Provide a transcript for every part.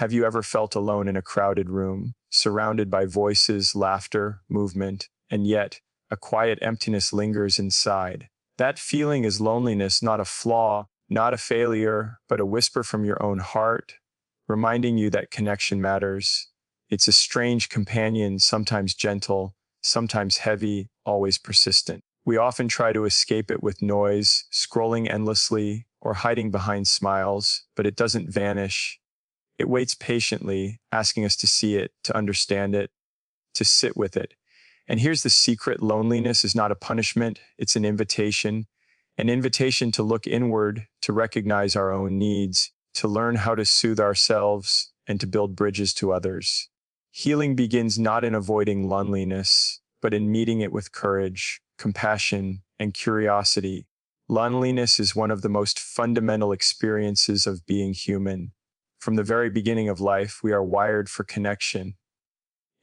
Have you ever felt alone in a crowded room, surrounded by voices, laughter, movement, and yet a quiet emptiness lingers inside? That feeling is loneliness, not a flaw, not a failure, but a whisper from your own heart, reminding you that connection matters. It's a strange companion, sometimes gentle, sometimes heavy, always persistent. We often try to escape it with noise, scrolling endlessly, or hiding behind smiles, but it doesn't vanish. It waits patiently, asking us to see it, to understand it, to sit with it. And here's the secret: loneliness is not a punishment, it's an invitation to look inward, to recognize our own needs, to learn how to soothe ourselves, and to build bridges to others. Healing begins not in avoiding loneliness, but in meeting it with courage, compassion, and curiosity. Loneliness is one of the most fundamental experiences of being human. From the very beginning of life, we are wired for connection.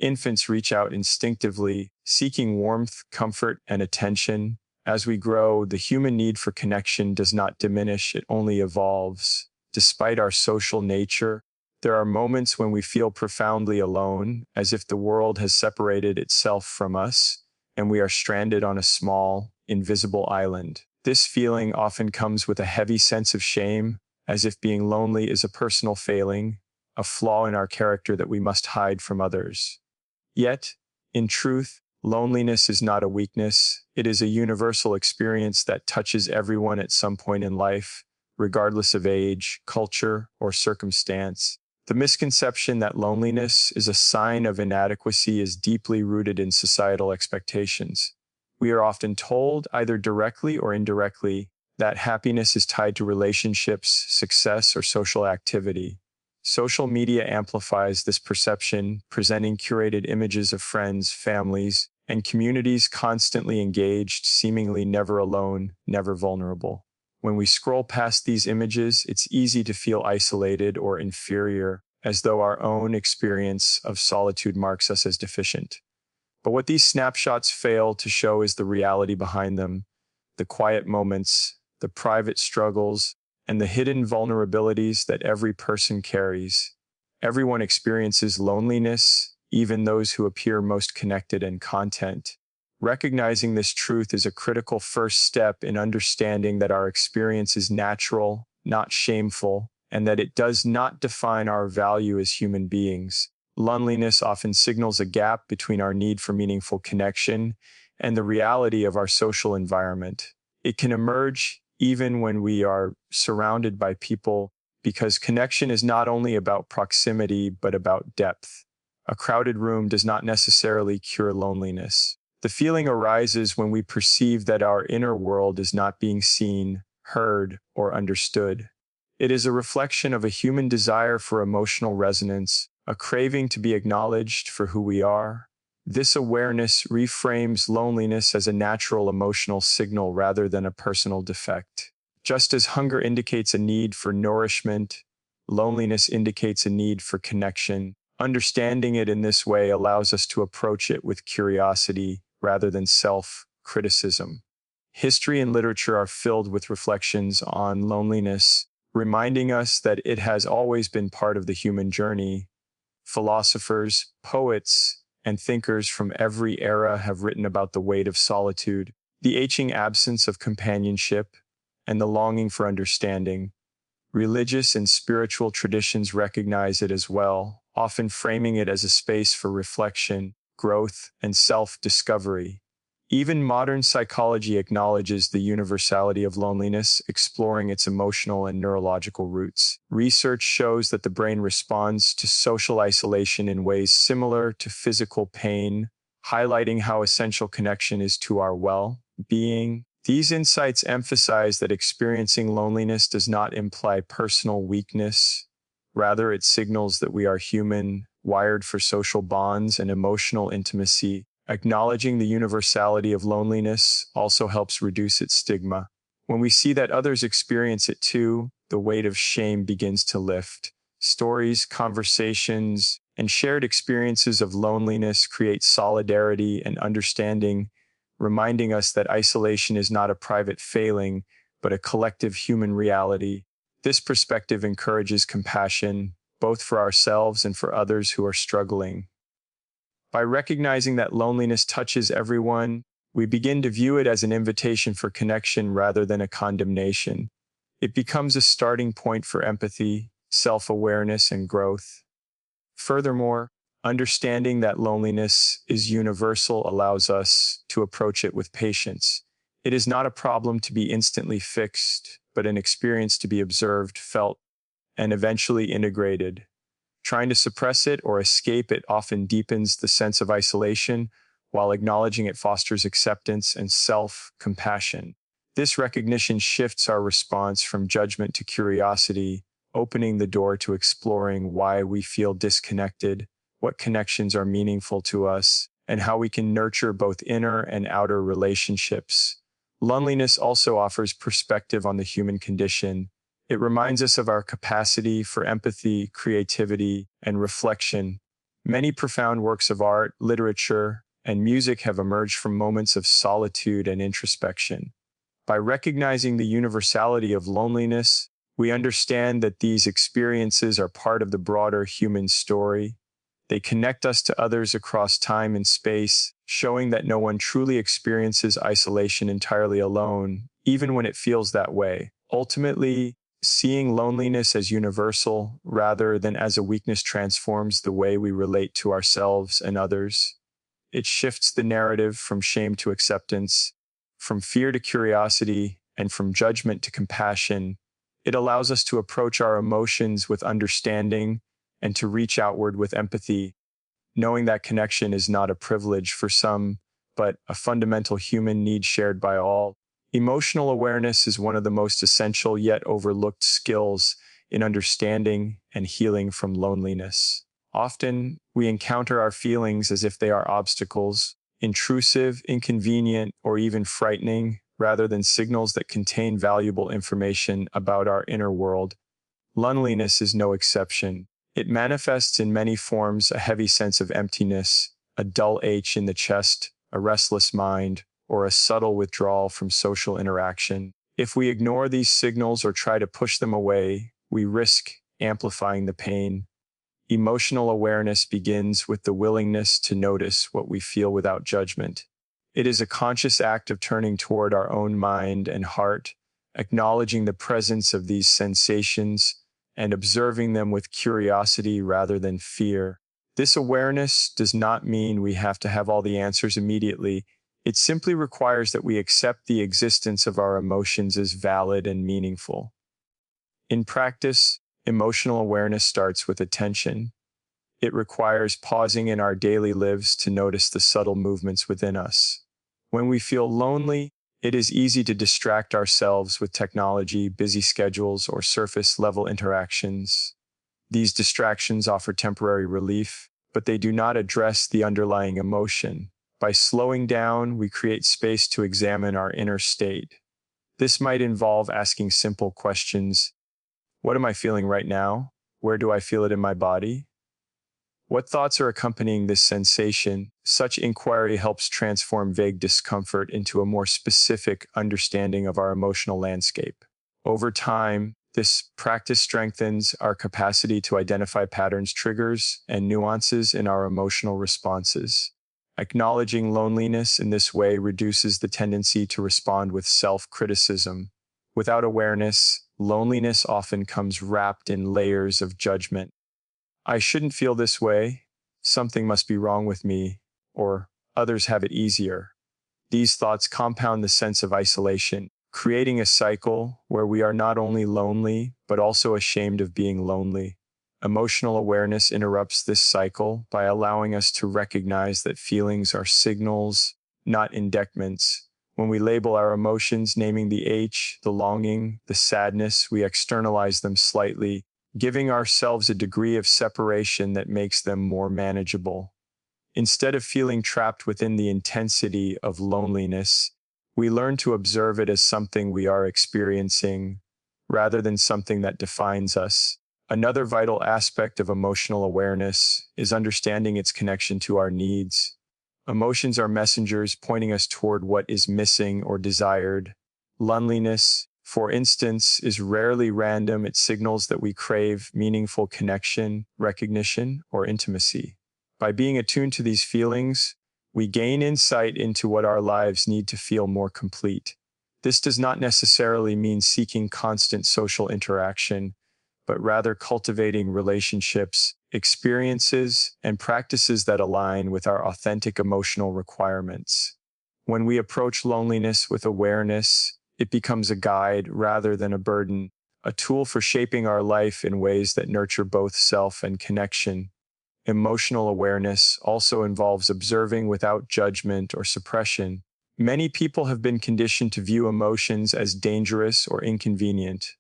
Infants reach out instinctively, seeking warmth, comfort, and attention. As we grow, the human need for connection does not diminish, it only evolves. Despite our social nature, there are moments when we feel profoundly alone, as if the world has separated itself from us, and we are stranded on a small, invisible island. This feeling often comes with a heavy sense of shame, as if being lonely is a personal failing, a flaw in our character that we must hide from others. Yet, in truth, loneliness is not a weakness. It is a universal experience that touches everyone at some point in life, regardless of age, culture, or circumstance. The misconception that loneliness is a sign of inadequacy is deeply rooted in societal expectations. We are often told, either directly or indirectly, that happiness is tied to relationships, success, or social activity. Social media amplifies this perception, presenting curated images of friends, families, and communities constantly engaged, seemingly never alone, never vulnerable. When we scroll past these images, it's easy to feel isolated or inferior, as though our own experience of solitude marks us as deficient. But what these snapshots fail to show is the reality behind them: the quiet moments, the private struggles, and the hidden vulnerabilities that every person carries. Everyone experiences loneliness, even those who appear most connected and content. Recognizing this truth is a critical first step in understanding that our experience is natural, not shameful, and that it does not define our value as human beings. Loneliness often signals a gap between our need for meaningful connection and the reality of our social environment. It can emerge even when we are surrounded by people, because connection is not only about proximity but about depth. A crowded room does not necessarily cure loneliness. The feeling arises when we perceive that our inner world is not being seen, heard, or understood. It is a reflection of a human desire for emotional resonance, a craving to be acknowledged for who we are. This awareness reframes loneliness as a natural emotional signal rather than a personal defect. Just as hunger indicates a need for nourishment, loneliness indicates a need for connection. Understanding it in this way allows us to approach it with curiosity rather than self-criticism. History and literature are filled with reflections on loneliness, reminding us that it has always been part of the human journey. Philosophers, poets, and thinkers from every era have written about the weight of solitude, the aching absence of companionship, and the longing for understanding. Religious and spiritual traditions recognize it as well, often framing it as a space for reflection, growth, and self-discovery. Even modern psychology acknowledges the universality of loneliness, exploring its emotional and neurological roots. Research shows that the brain responds to social isolation in ways similar to physical pain, highlighting how essential connection is to our well-being. These insights emphasize that experiencing loneliness does not imply personal weakness. Rather, it signals that we are human, wired for social bonds and emotional intimacy. Acknowledging the universality of loneliness also helps reduce its stigma. When we see that others experience it too, the weight of shame begins to lift. Stories, conversations, and shared experiences of loneliness create solidarity and understanding, reminding us that isolation is not a private failing, but a collective human reality. This perspective encourages compassion, both for ourselves and for others who are struggling. By recognizing that loneliness touches everyone, we begin to view it as an invitation for connection rather than a condemnation. It becomes a starting point for empathy, self-awareness, and growth. Furthermore, understanding that loneliness is universal allows us to approach it with patience. It is not a problem to be instantly fixed, but an experience to be observed, felt, and eventually integrated. Trying to suppress it or escape it often deepens the sense of isolation, while acknowledging it fosters acceptance and self-compassion. This recognition shifts our response from judgment to curiosity, opening the door to exploring why we feel disconnected, what connections are meaningful to us, and how we can nurture both inner and outer relationships. Loneliness also offers perspective on the human condition. It reminds us of our capacity for empathy, creativity, and reflection. Many profound works of art, literature, and music have emerged from moments of solitude and introspection. By recognizing the universality of loneliness, we understand that these experiences are part of the broader human story. They connect us to others across time and space, showing that no one truly experiences isolation entirely alone, even when it feels that way. Ultimately, seeing loneliness as universal rather than as a weakness transforms the way we relate to ourselves and others. It shifts the narrative from shame to acceptance, from fear to curiosity, and from judgment to compassion. It allows us to approach our emotions with understanding and to reach outward with empathy, knowing that connection is not a privilege for some, but a fundamental human need shared by all. Emotional awareness is one of the most essential yet overlooked skills in understanding and healing from loneliness. Often, we encounter our feelings as if they are obstacles, intrusive, inconvenient, or even frightening, rather than signals that contain valuable information about our inner world. Loneliness is no exception. It manifests in many forms: a heavy sense of emptiness, a dull ache in the chest, a restless mind, or a subtle withdrawal from social interaction. If we ignore these signals or try to push them away, we risk amplifying the pain. Emotional awareness begins with the willingness to notice what we feel without judgment. It is a conscious act of turning toward our own mind and heart, acknowledging the presence of these sensations and observing them with curiosity rather than fear. This awareness does not mean we have to have all the answers immediately. It simply requires that we accept the existence of our emotions as valid and meaningful. In practice, emotional awareness starts with attention. It requires pausing in our daily lives to notice the subtle movements within us. When we feel lonely, it is easy to distract ourselves with technology, busy schedules, or surface-level interactions. These distractions offer temporary relief, but they do not address the underlying emotion. By slowing down, we create space to examine our inner state. This might involve asking simple questions. What am I feeling right now? Where do I feel it in my body? What thoughts are accompanying this sensation? Such inquiry helps transform vague discomfort into a more specific understanding of our emotional landscape. Over time, this practice strengthens our capacity to identify patterns, triggers, and nuances in our emotional responses. Acknowledging loneliness in this way reduces the tendency to respond with self-criticism. Without awareness, loneliness often comes wrapped in layers of judgment. I shouldn't feel this way, something must be wrong with me, or others have it easier. These thoughts compound the sense of isolation, creating a cycle where we are not only lonely, but also ashamed of being lonely. Emotional awareness interrupts this cycle by allowing us to recognize that feelings are signals, not indictments. When we label our emotions, naming the ache, the longing, the sadness, we externalize them slightly, giving ourselves a degree of separation that makes them more manageable. Instead of feeling trapped within the intensity of loneliness, we learn to observe it as something we are experiencing, rather than something that defines us. Another vital aspect of emotional awareness is understanding its connection to our needs. Emotions are messengers pointing us toward what is missing or desired. Loneliness, for instance, is rarely random. It signals that we crave meaningful connection, recognition, or intimacy. By being attuned to these feelings, we gain insight into what our lives need to feel more complete. This does not necessarily mean seeking constant social interaction, but rather cultivating relationships, experiences, and practices that align with our authentic emotional requirements. When we approach loneliness with awareness, it becomes a guide rather than a burden, a tool for shaping our life in ways that nurture both self and connection. Emotional awareness also involves observing without judgment or suppression. Many people have been conditioned to view emotions as dangerous or inconvenient.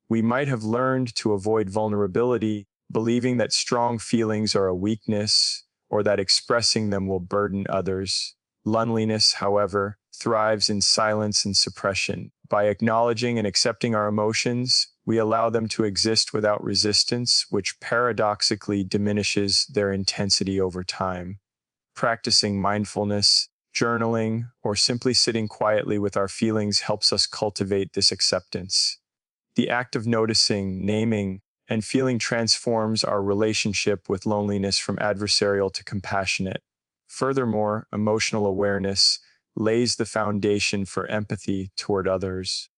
We might have learned to avoid vulnerability, believing that strong feelings are a weakness or that expressing them will burden others. Loneliness, however, thrives in silence and suppression. By acknowledging and accepting our emotions, we allow them to exist without resistance, which paradoxically diminishes their intensity over time. Practicing mindfulness, journaling, or simply sitting quietly with our feelings helps us cultivate this acceptance. The act of noticing, naming, and feeling transforms our relationship with loneliness from adversarial to compassionate. Furthermore, emotional awareness lays the foundation for empathy toward others.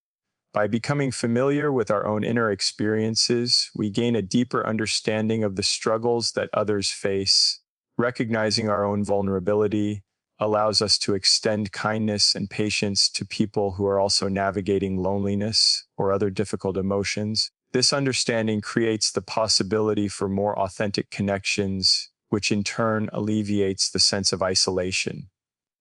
By becoming familiar with our own inner experiences, we gain a deeper understanding of the struggles that others face. Recognizing our own vulnerability allows us to extend kindness and patience to people who are also navigating loneliness or other difficult emotions. This understanding creates the possibility for more authentic connections, which in turn alleviates the sense of isolation.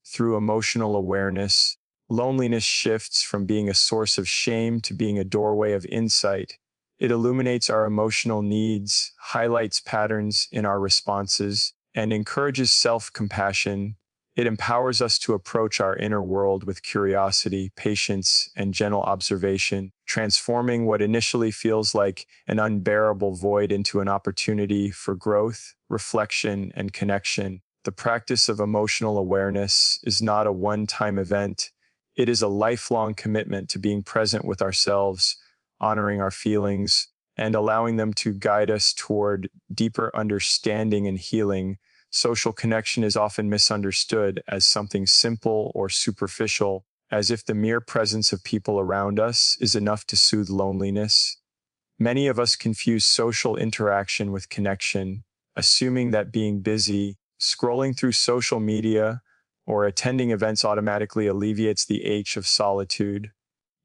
Through emotional awareness, loneliness shifts from being a source of shame to being a doorway of insight. It illuminates our emotional needs, highlights patterns in our responses, and encourages self-compassion. It empowers us to approach our inner world with curiosity, patience, and gentle observation, transforming what initially feels like an unbearable void into an opportunity for growth, reflection, and connection. The practice of emotional awareness is not a one-time event. It is a lifelong commitment to being present with ourselves, honoring our feelings, and allowing them to guide us toward deeper understanding and healing. Social connection is often misunderstood as something simple or superficial, as if the mere presence of people around us is enough to soothe loneliness. Many of us confuse social interaction with connection, assuming that being busy, scrolling through social media, or attending events automatically alleviates the ache of solitude.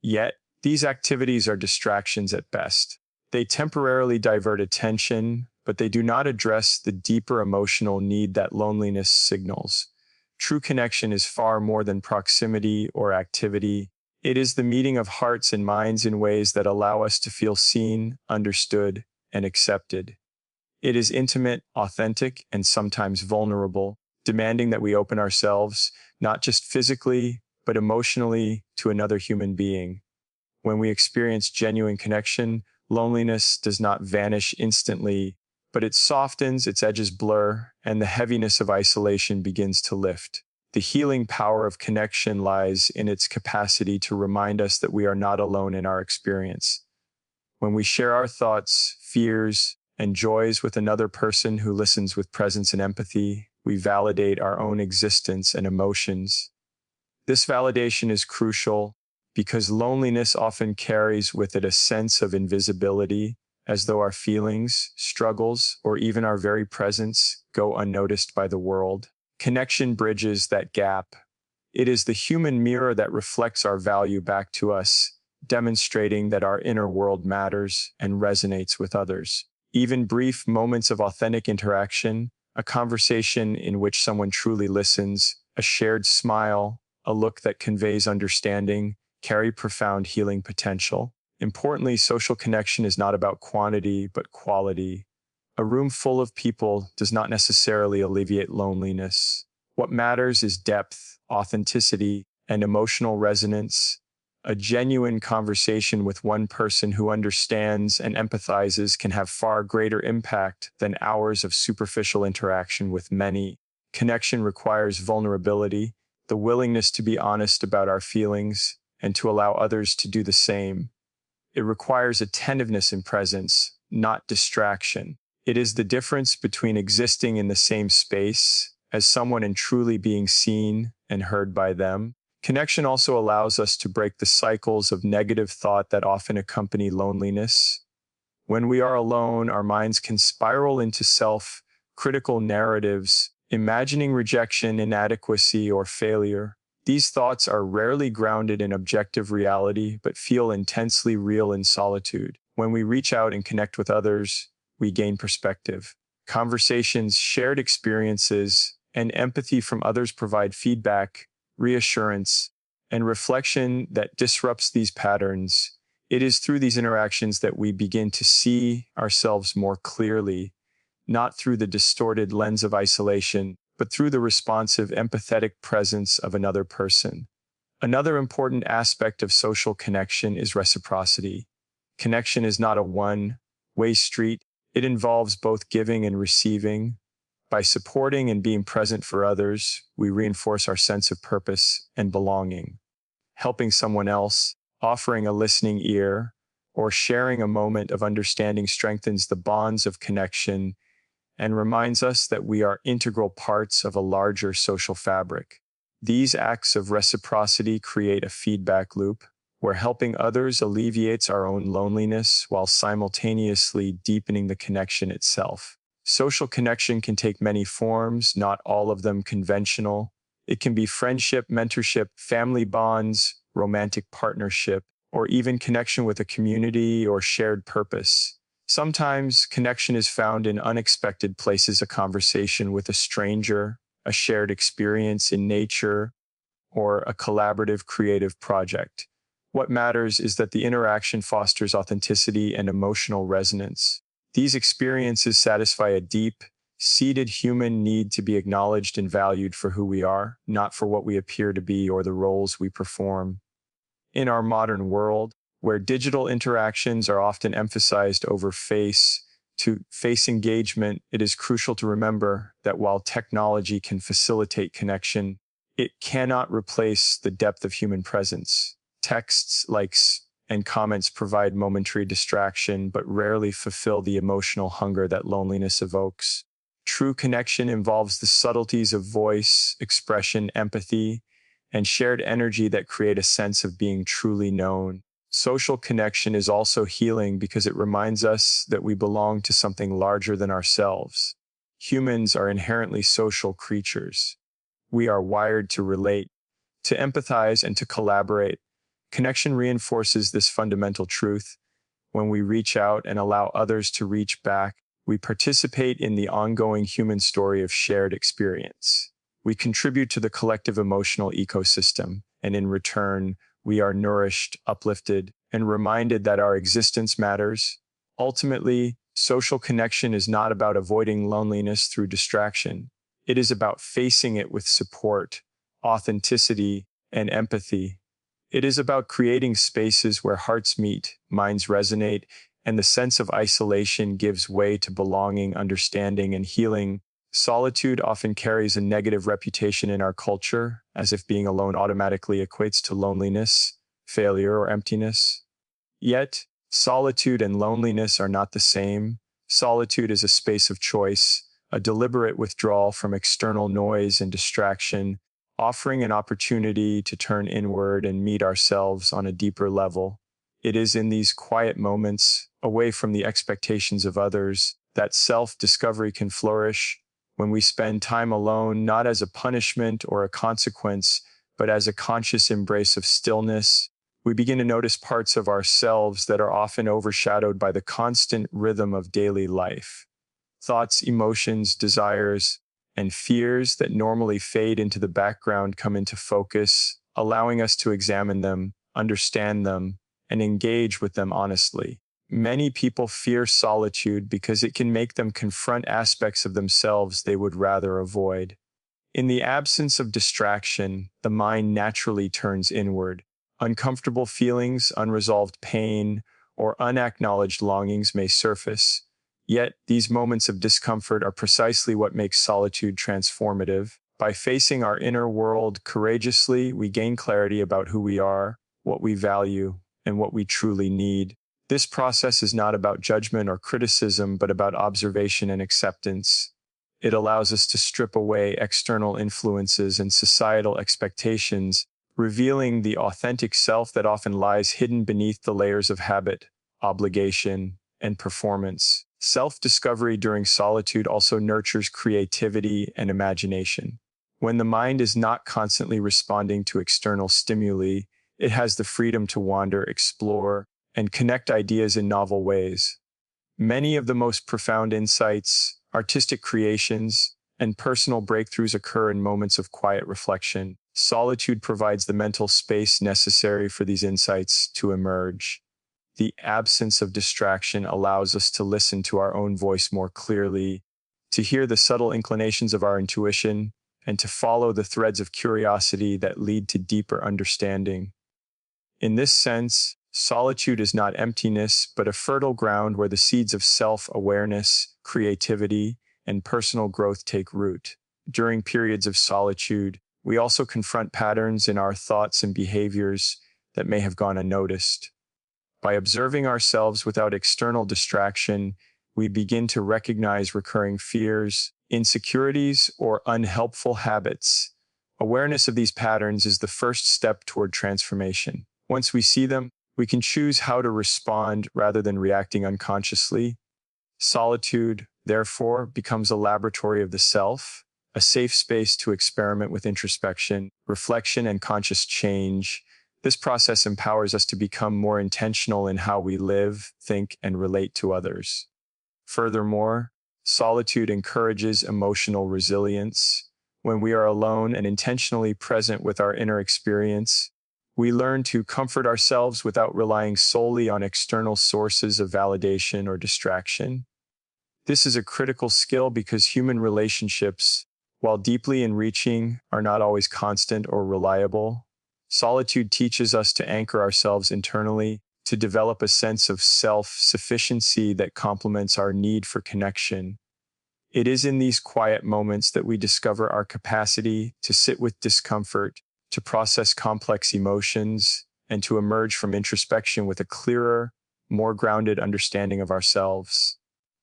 Yet, these activities are distractions at best. They temporarily divert attention, but they do not address the deeper emotional need that loneliness signals. True connection is far more than proximity or activity. It is the meeting of hearts and minds in ways that allow us to feel seen, understood, and accepted. It is intimate, authentic, and sometimes vulnerable, demanding that we open ourselves, not just physically, but emotionally, to another human being. When we experience genuine connection, loneliness does not vanish instantly, but it softens, its edges blur, and the heaviness of isolation begins to lift. The healing power of connection lies in its capacity to remind us that we are not alone in our experience. When we share our thoughts, fears, and joys with another person who listens with presence and empathy, we validate our own existence and emotions. This validation is crucial because loneliness often carries with it a sense of invisibility, as though our feelings, struggles, or even our very presence go unnoticed by the world. Connection bridges that gap. It is the human mirror that reflects our value back to us, demonstrating that our inner world matters and resonates with others. Even brief moments of authentic interaction, a conversation in which someone truly listens, a shared smile, a look that conveys understanding, carry profound healing potential. Importantly, social connection is not about quantity, but quality. A room full of people does not necessarily alleviate loneliness. What matters is depth, authenticity, and emotional resonance. A genuine conversation with one person who understands and empathizes can have far greater impact than hours of superficial interaction with many. Connection requires vulnerability, the willingness to be honest about our feelings, and to allow others to do the same. It requires attentiveness and presence, not distraction. It is the difference between existing in the same space as someone and truly being seen and heard by them. Connection also allows us to break the cycles of negative thought that often accompany loneliness. When we are alone, our minds can spiral into self-critical narratives, imagining rejection, inadequacy, or failure. These thoughts are rarely grounded in objective reality, but feel intensely real in solitude. When we reach out and connect with others, we gain perspective. Conversations, shared experiences, and empathy from others provide feedback, reassurance, and reflection that disrupts these patterns. It is through these interactions that we begin to see ourselves more clearly, not through the distorted lens of isolation, but through the responsive, empathetic presence of another person. Another important aspect of social connection is reciprocity. Connection is not a one-way street. It involves both giving and receiving. By supporting and being present for others, we reinforce our sense of purpose and belonging. Helping someone else, offering a listening ear, or sharing a moment of understanding strengthens the bonds of connection and reminds us that we are integral parts of a larger social fabric. These acts of reciprocity create a feedback loop where helping others alleviates our own loneliness while simultaneously deepening the connection itself. Social connection can take many forms, not all of them conventional. It can be friendship, mentorship, family bonds, romantic partnership, or even connection with a community or shared purpose. Sometimes connection is found in unexpected places, a conversation with a stranger, a shared experience in nature, or a collaborative creative project. What matters is that the interaction fosters authenticity and emotional resonance. These experiences satisfy a deep-seated human need to be acknowledged and valued for who we are, not for what we appear to be or the roles we perform. In our modern world, where digital interactions are often emphasized over face-to-face engagement, it is crucial to remember that while technology can facilitate connection, it cannot replace the depth of human presence. Texts, likes, and comments provide momentary distraction, but rarely fulfill the emotional hunger that loneliness evokes. True connection involves the subtleties of voice, expression, empathy, and shared energy that create a sense of being truly known. Social connection is also healing because it reminds us that we belong to something larger than ourselves. Humans are inherently social creatures. We are wired to relate, to empathize, and to collaborate. Connection reinforces this fundamental truth. When we reach out and allow others to reach back, we participate in the ongoing human story of shared experience. We contribute to the collective emotional ecosystem, and in return, we are nourished, uplifted, and reminded that our existence matters. Ultimately, social connection is not about avoiding loneliness through distraction. It is about facing it with support, authenticity, and empathy. It is about creating spaces where hearts meet, minds resonate, and the sense of isolation gives way to belonging, understanding, and healing. Solitude often carries a negative reputation in our culture, as if being alone automatically equates to loneliness, failure, or emptiness. Yet, solitude and loneliness are not the same. Solitude is a space of choice, a deliberate withdrawal from external noise and distraction, offering an opportunity to turn inward and meet ourselves on a deeper level. It is in these quiet moments, away from the expectations of others, that self-discovery can flourish. When we spend time alone, not as a punishment or a consequence, but as a conscious embrace of stillness, we begin to notice parts of ourselves that are often overshadowed by the constant rhythm of daily life. Thoughts, emotions, desires, and fears that normally fade into the background come into focus, allowing us to examine them, understand them, and engage with them honestly. Many people fear solitude because it can make them confront aspects of themselves they would rather avoid. In the absence of distraction, the mind naturally turns inward. Uncomfortable feelings, unresolved pain, or unacknowledged longings may surface. Yet, these moments of discomfort are precisely what makes solitude transformative. By facing our inner world courageously, we gain clarity about who we are, what we value, and what we truly need. This process is not about judgment or criticism, but about observation and acceptance. It allows us to strip away external influences and societal expectations, revealing the authentic self that often lies hidden beneath the layers of habit, obligation, and performance. Self-discovery during solitude also nurtures creativity and imagination. When the mind is not constantly responding to external stimuli, it has the freedom to wander, explore, and connect ideas in novel ways. Many of the most profound insights, artistic creations, and personal breakthroughs occur in moments of quiet reflection. Solitude provides the mental space necessary for these insights to emerge. The absence of distraction allows us to listen to our own voice more clearly, to hear the subtle inclinations of our intuition, and to follow the threads of curiosity that lead to deeper understanding. In this sense, solitude is not emptiness, but a fertile ground where the seeds of self-awareness, creativity, and personal growth take root. During periods of solitude, we also confront patterns in our thoughts and behaviors that may have gone unnoticed. By observing ourselves without external distraction, we begin to recognize recurring fears, insecurities, or unhelpful habits. Awareness of these patterns is the first step toward transformation. Once we see them, we can choose how to respond rather than reacting unconsciously. Solitude, therefore, becomes a laboratory of the self, a safe space to experiment with introspection, reflection, and conscious change. This process empowers us to become more intentional in how we live, think, and relate to others. Furthermore, solitude encourages emotional resilience. When we are alone and intentionally present with our inner experience, we learn to comfort ourselves without relying solely on external sources of validation or distraction. This is a critical skill because human relationships, while deeply enriching, are not always constant or reliable. Solitude teaches us to anchor ourselves internally, to develop a sense of self-sufficiency that complements our need for connection. It is in these quiet moments that we discover our capacity to sit with discomfort, to process complex emotions, and to emerge from introspection with a clearer, more grounded understanding of ourselves.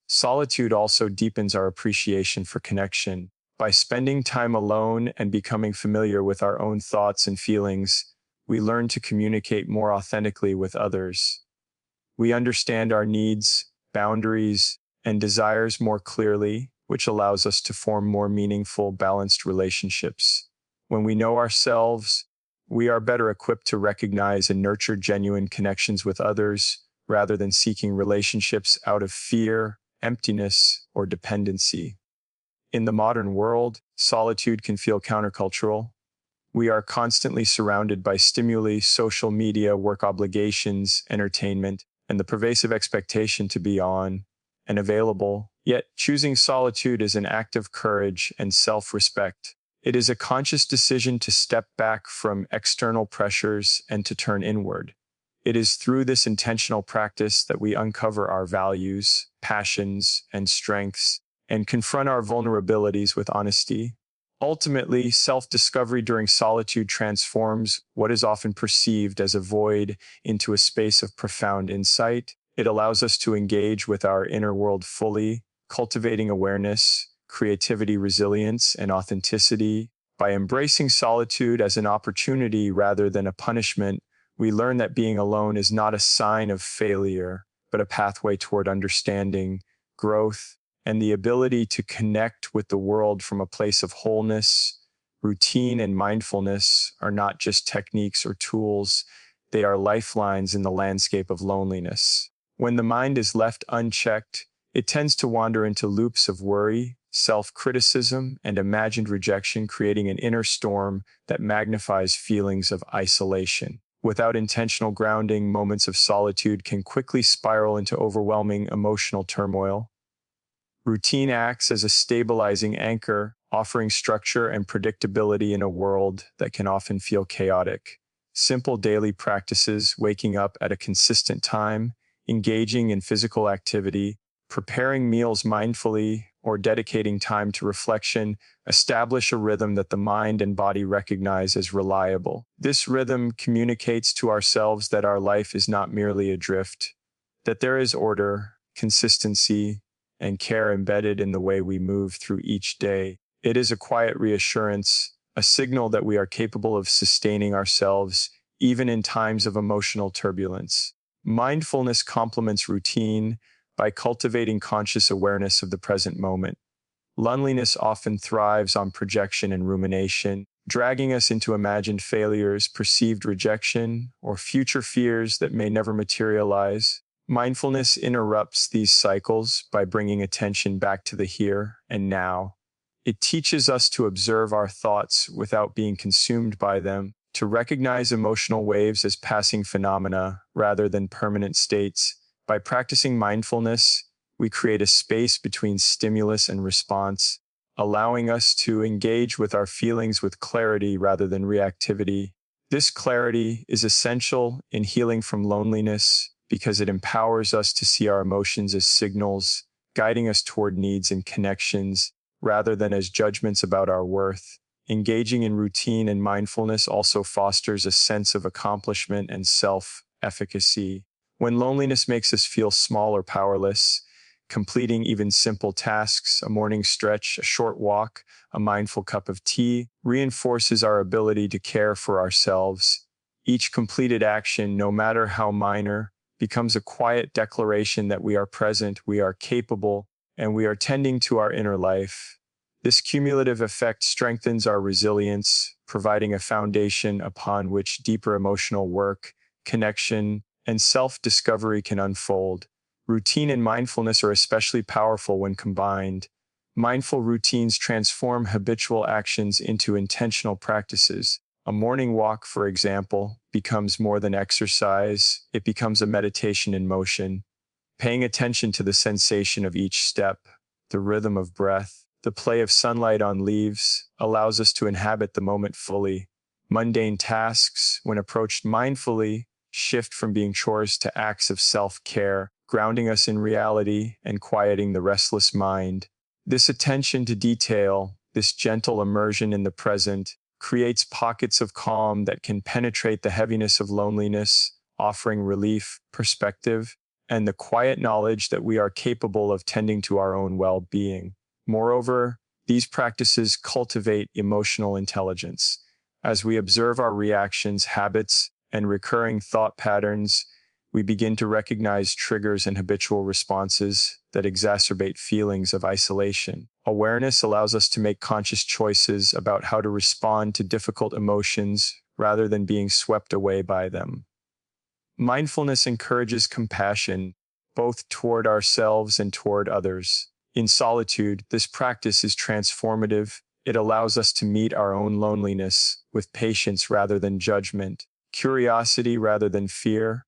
Solitude also deepens our appreciation for connection. By spending time alone and becoming familiar with our own thoughts and feelings, we learn to communicate more authentically with others. We understand our needs, boundaries, and desires more clearly, which allows us to form more meaningful, balanced relationships. When we know ourselves, we are better equipped to recognize and nurture genuine connections with others, rather than seeking relationships out of fear, emptiness, or dependency. In the modern world, solitude can feel countercultural. We are constantly surrounded by stimuli, social media, work obligations, entertainment, and the pervasive expectation to be on and available. Yet, choosing solitude is an act of courage and self-respect. It is a conscious decision to step back from external pressures and to turn inward. It is through this intentional practice that we uncover our values, passions, and strengths, and confront our vulnerabilities with honesty. Ultimately, self-discovery during solitude transforms what is often perceived as a void into a space of profound insight. It allows us to engage with our inner world fully, cultivating awareness, creativity, resilience, and authenticity. By embracing solitude as an opportunity rather than a punishment, we learn that being alone is not a sign of failure, but a pathway toward understanding, growth, and the ability to connect with the world from a place of wholeness. Routine and mindfulness are not just techniques or tools, they are lifelines in the landscape of loneliness. When the mind is left unchecked, it tends to wander into loops of worry, self-criticism, and imagined rejection, creating an inner storm that magnifies feelings of isolation. Without intentional grounding, moments of solitude can quickly spiral into overwhelming emotional turmoil. Routine acts as a stabilizing anchor, offering structure and predictability in a world that can often feel chaotic. Simple daily practices, waking up at a consistent time, engaging in physical activity, Preparing meals mindfully or dedicating time to reflection establish a rhythm that the mind and body recognize as reliable. This rhythm communicates to ourselves that our life is not merely adrift, that there is order, consistency, and care embedded in the way we move through each day. It is a quiet reassurance, a signal that we are capable of sustaining ourselves even in times of emotional turbulence. Mindfulness complements routine by cultivating conscious awareness of the present moment. Loneliness often thrives on projection and rumination, dragging us into imagined failures, perceived rejection, or future fears that may never materialize. Mindfulness interrupts these cycles by bringing attention back to the here and now. It teaches us to observe our thoughts without being consumed by them, to recognize emotional waves as passing phenomena rather than permanent states. By practicing mindfulness, we create a space between stimulus and response, allowing us to engage with our feelings with clarity rather than reactivity. This clarity is essential in healing from loneliness because it empowers us to see our emotions as signals, guiding us toward needs and connections rather than as judgments about our worth. Engaging in routine and mindfulness also fosters a sense of accomplishment and self-efficacy. When loneliness makes us feel small or powerless, completing even simple tasks, a morning stretch, a short walk, a mindful cup of tea, reinforces our ability to care for ourselves. Each completed action, no matter how minor, becomes a quiet declaration that we are present, we are capable, and we are tending to our inner life. This cumulative effect strengthens our resilience, providing a foundation upon which deeper emotional work, connection, and self-discovery can unfold. Routine and mindfulness are especially powerful when combined. Mindful routines transform habitual actions into intentional practices. A morning walk, for example, becomes more than exercise. It becomes a meditation in motion, paying attention to the sensation of each step, the rhythm of breath, the play of sunlight on leaves allows us to inhabit the moment fully. Mundane tasks, when approached mindfully, shift from being chores to acts of self-care, grounding us in reality and quieting the restless mind. This attention to detail, this gentle immersion in the present, creates pockets of calm that can penetrate the heaviness of loneliness, offering relief, perspective, and the quiet knowledge that we are capable of tending to our own well-being. Moreover, these practices cultivate emotional intelligence. As we observe our reactions, habits, and recurring thought patterns, we begin to recognize triggers and habitual responses that exacerbate feelings of isolation. Awareness allows us to make conscious choices about how to respond to difficult emotions rather than being swept away by them. Mindfulness encourages compassion, both toward ourselves and toward others. In solitude, this practice is transformative. It allows us to meet our own loneliness with patience rather than judgment, curiosity rather than fear.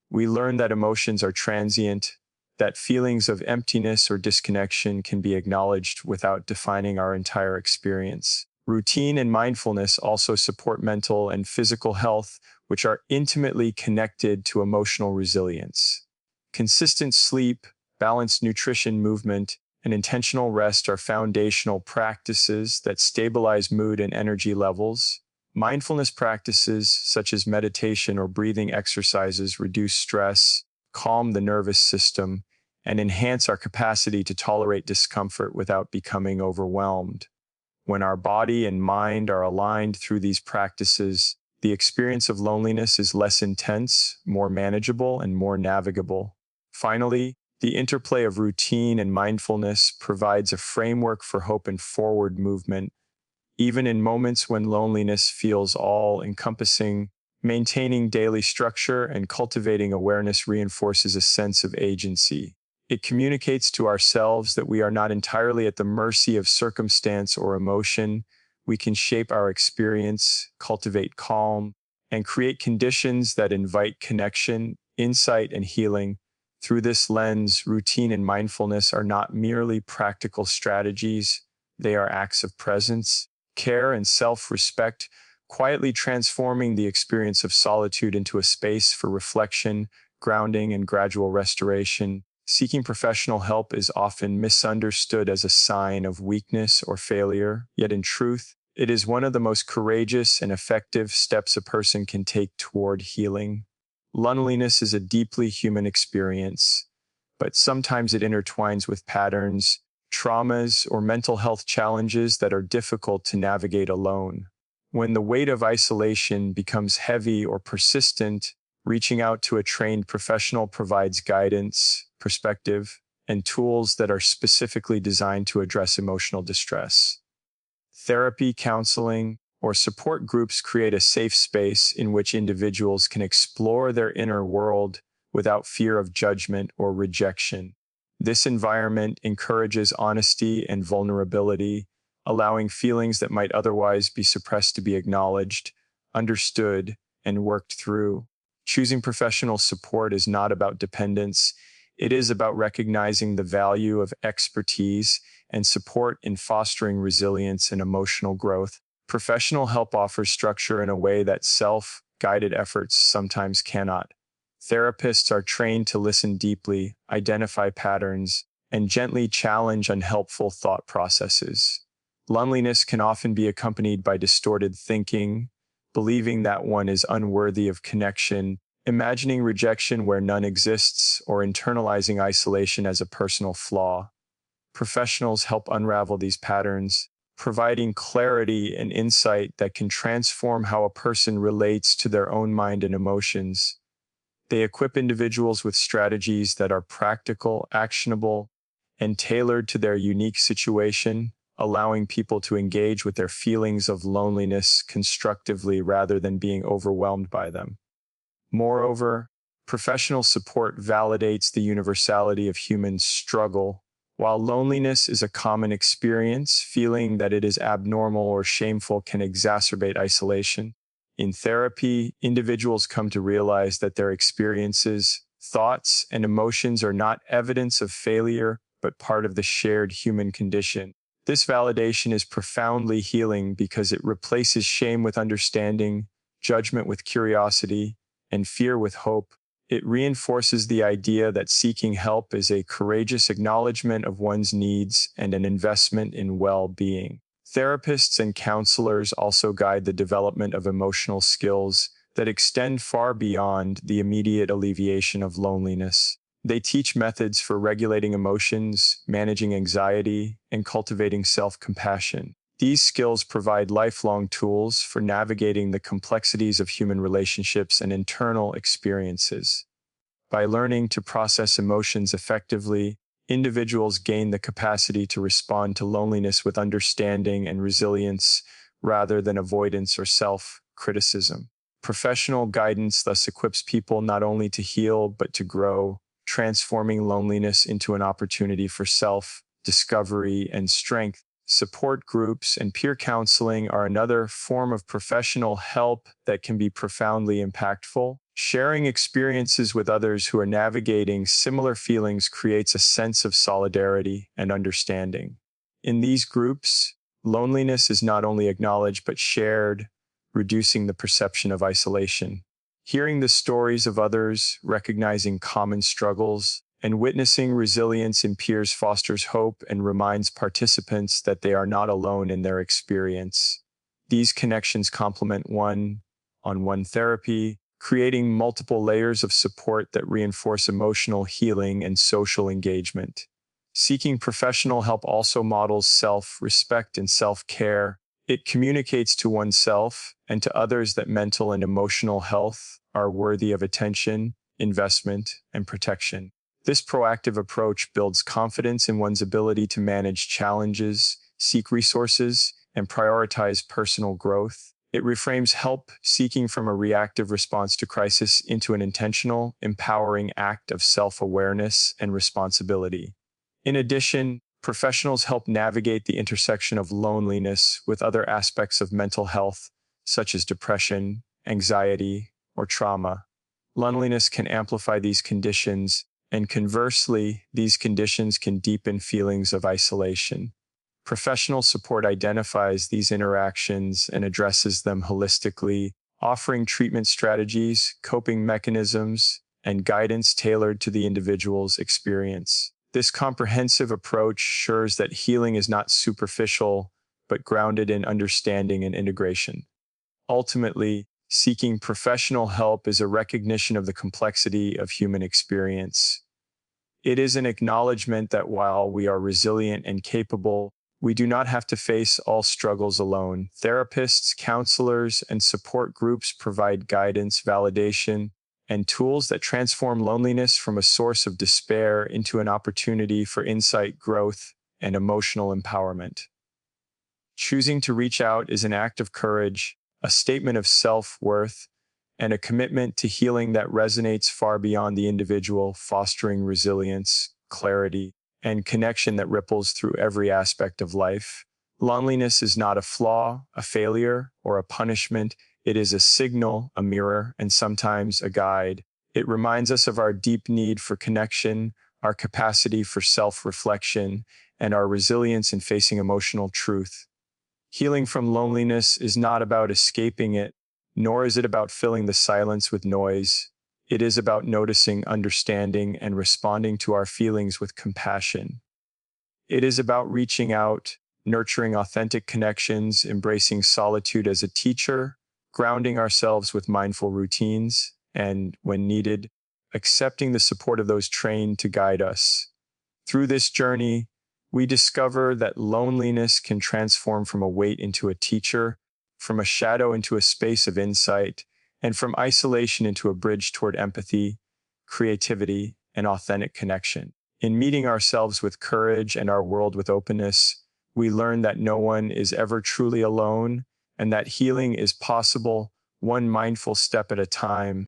We learn that emotions are transient, that feelings of emptiness or disconnection can be acknowledged without defining our entire experience. Routine and mindfulness also support mental and physical health, which are intimately connected to emotional resilience. Consistent sleep, balanced nutrition, movement, and intentional rest are foundational practices that stabilize mood and energy levels. Mindfulness practices, such as meditation or breathing exercises, reduce stress, calm the nervous system, and enhance our capacity to tolerate discomfort without becoming overwhelmed. When our body and mind are aligned through these practices, the experience of loneliness is less intense, more manageable, and more navigable. Finally, the interplay of routine and mindfulness provides a framework for hope and forward movement. Even in moments when loneliness feels all-encompassing, maintaining daily structure and cultivating awareness reinforces a sense of agency. It communicates to ourselves that we are not entirely at the mercy of circumstance or emotion. We can shape our experience, cultivate calm, and create conditions that invite connection, insight, and healing. Through this lens, routine and mindfulness are not merely practical strategies, they are acts of presence, care, and self-respect, quietly transforming the experience of solitude into a space for reflection, grounding, and gradual restoration. Seeking professional help is often misunderstood as a sign of weakness or failure, yet in truth, it is one of the most courageous and effective steps a person can take toward healing. Loneliness is a deeply human experience, but sometimes it intertwines with patterns, traumas, or mental health challenges that are difficult to navigate alone. When the weight of isolation becomes heavy or persistent, reaching out to a trained professional provides guidance, perspective, and tools that are specifically designed to address emotional distress. Therapy, counseling, or support groups create a safe space in which individuals can explore their inner world without fear of judgment or rejection. This environment encourages honesty and vulnerability, allowing feelings that might otherwise be suppressed to be acknowledged, understood, and worked through. Choosing professional support is not about dependence. It is about recognizing the value of expertise and support in fostering resilience and emotional growth. Professional help offers structure in a way that self-guided efforts sometimes cannot. Therapists are trained to listen deeply, identify patterns, and gently challenge unhelpful thought processes. Loneliness can often be accompanied by distorted thinking, believing that one is unworthy of connection, imagining rejection where none exists, or internalizing isolation as a personal flaw. Professionals help unravel these patterns, providing clarity and insight that can transform how a person relates to their own mind and emotions. They equip individuals with strategies that are practical, actionable, and tailored to their unique situation, allowing people to engage with their feelings of loneliness constructively rather than being overwhelmed by them. Moreover, professional support validates the universality of human struggle. While loneliness is a common experience, feeling that it is abnormal or shameful can exacerbate isolation. In therapy, individuals come to realize that their experiences, thoughts, and emotions are not evidence of failure, but part of the shared human condition. This validation is profoundly healing because it replaces shame with understanding, judgment with curiosity, and fear with hope. It reinforces the idea that seeking help is a courageous acknowledgement of one's needs and an investment in well-being. Therapists and counselors also guide the development of emotional skills that extend far beyond the immediate alleviation of loneliness. They teach methods for regulating emotions, managing anxiety, and cultivating self-compassion. These skills provide lifelong tools for navigating the complexities of human relationships and internal experiences. By learning to process emotions effectively, individuals gain the capacity to respond to loneliness with understanding and resilience rather than avoidance or self-criticism. Professional guidance thus equips people not only to heal but to grow, transforming loneliness into an opportunity for self-discovery and strength. Support groups and peer counseling are another form of professional help that can be profoundly impactful. Sharing experiences with others who are navigating similar feelings creates a sense of solidarity and understanding. In these groups, loneliness is not only acknowledged but shared, reducing the perception of isolation. Hearing the stories of others, recognizing common struggles, and witnessing resilience in peers fosters hope and reminds participants that they are not alone in their experience. These connections complement one-on-one therapy, creating multiple layers of support that reinforce emotional healing and social engagement. Seeking professional help also models self-respect and self-care. It communicates to oneself and to others that mental and emotional health are worthy of attention, investment, and protection. This proactive approach builds confidence in one's ability to manage challenges, seek resources, and prioritize personal growth. It reframes help seeking from a reactive response to crisis into an intentional, empowering act of self-awareness and responsibility. In addition, professionals help navigate the intersection of loneliness with other aspects of mental health, such as depression, anxiety, or trauma. Loneliness can amplify these conditions, and conversely, these conditions can deepen feelings of isolation. Professional support identifies these interactions and addresses them holistically, offering treatment strategies, coping mechanisms, and guidance tailored to the individual's experience. This comprehensive approach ensures that healing is not superficial, but grounded in understanding and integration. Ultimately, seeking professional help is a recognition of the complexity of human experience. It is an acknowledgement that while we are resilient and capable, we do not have to face all struggles alone. Therapists, counselors, and support groups provide guidance, validation, and tools that transform loneliness from a source of despair into an opportunity for insight, growth, and emotional empowerment. Choosing to reach out is an act of courage, a statement of self-worth, and a commitment to healing that resonates far beyond the individual, fostering resilience, clarity, and connection that ripples through every aspect of life. Loneliness is not a flaw, a failure, or a punishment. It is a signal, a mirror, and sometimes a guide. It reminds us of our deep need for connection, our capacity for self-reflection, and our resilience in facing emotional truth. Healing from loneliness is not about escaping it, nor is it about filling the silence with noise. It is about noticing, understanding, and responding to our feelings with compassion. It is about reaching out, nurturing authentic connections, embracing solitude as a teacher, grounding ourselves with mindful routines, and, when needed, accepting the support of those trained to guide us. Through this journey, we discover that loneliness can transform from a weight into a teacher, from a shadow into a space of insight, and from isolation into a bridge toward empathy, creativity, and authentic connection. In meeting ourselves with courage and our world with openness, we learn that no one is ever truly alone and that healing is possible, one mindful step at a time.